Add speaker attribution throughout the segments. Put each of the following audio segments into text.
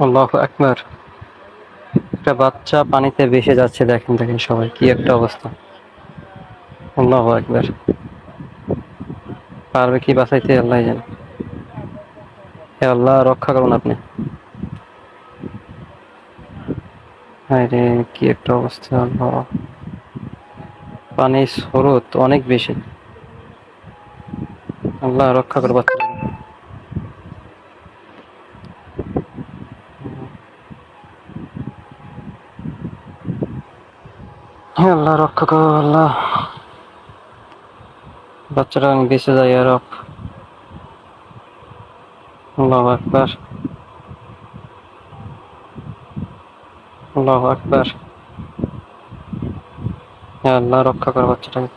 Speaker 1: আল্লাহু আকবার। একটা বাচ্চা পানিতে ভেসে যাচ্ছে, দেখেন দেখেন সবাই, কি একটা অবস্থা। আল্লাহু আকবার। পারবে কি বাঁচাইতে, আল্লাহ জানে। হে আল্লাহ, রক্ষা করুন আপনি। হায় রে, কি একটা অবস্থা আল্লাহ। পানির স্রোত অনেক বেশি। আল্লাহ রক্ষা করো বাচ্চাটাকে। হে আল্লাহ, রক্ষা করো আল্লাহ। বাচ্চাটা আমি বেঁচে যাই আর। আল্লাহু আকবার। আল্লাহু আকবার। হে আল্লাহ, রক্ষা করো বাচ্চাটাকে।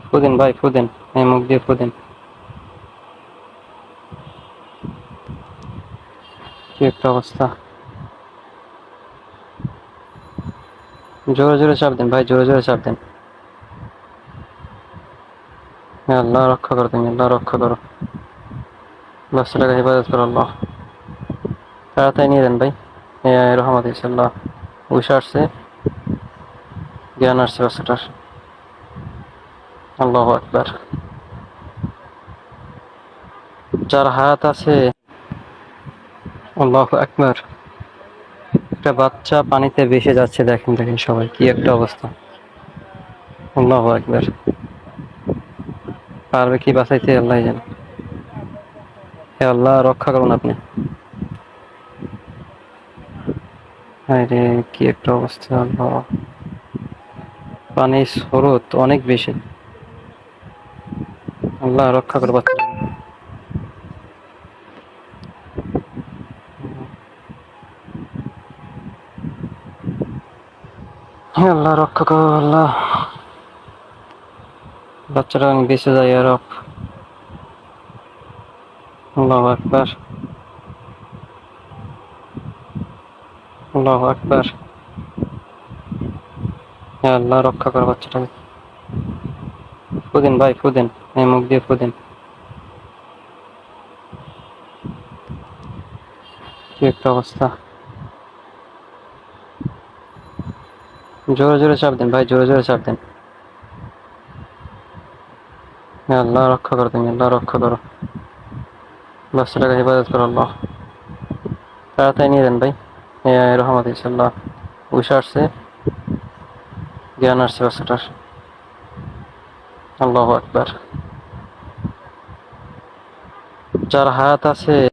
Speaker 1: ফুদিন ভাই, ফুদিন। এই মুখ দিয়ে ফুদিন। কি একটা অবস্থা। জোরে জোরে চাপ দেন ভাই, জোরে জোরে চাপ দেন। হে আল্লাহ, রক্ষা করো তুমি, আল্লাহ রক্ষা করো। বাচ্চাটাকে হেফাজত করো আল্লাহ। তাড়াতাড়ি নিয়ে দেন ভাই। রহমত ইনশাল্লাহ। উষা আসছে, জ্ঞান আসছে বাচ্চাটার। আল্লাহু আকবার। যার হায়াত আছে। আল্লাহু আকবার। একটা বাচ্চা পানিতে ভেসে যাচ্ছে, দেখেন দেখেন সবাই, কি একটা অবস্থা। আল্লাহু আকবার। পারবে কি বাঁচাইতে, আল্লাহ জানে। হে আল্লাহ, রক্ষা করুন আপনি। হায় রে, কি একটা অবস্থা আল্লাহ। পানির স্রোত অনেক বেশি। আল্লাহ রক্ষা করো বাচ্চাটাকে। হে আল্লাহ, রক্ষা করো আল্লাহ। বাচ্চাটা আমি বেঁচে যাই আর। আল্লাহু আকবার। আল্লাহু আকবার। হে আল্লাহ, রক্ষা করো বাচ্চাটাকে। ফুদিন ভাই, ফুদিন। এই মুখ দিয়ে ফুদিন। কি একটা অবস্থা। জোরে জোরে চাপ দেন ভাই, জোরে জোরে চাপ দেন। হে আল্লাহ, রক্ষা করো তুমি, আল্লাহ রক্ষা করো। বাচ্চাটাকে হেফাজত করো আল্লাহ। তাড়াতাড়ি নিয়ে দেন ভাই। রহমত ইনশাল্লাহ। উষা আসছে, জ্ঞান আসছে বাচ্চাটার। আল্লাহু আকবার। যার হায়াত আছে।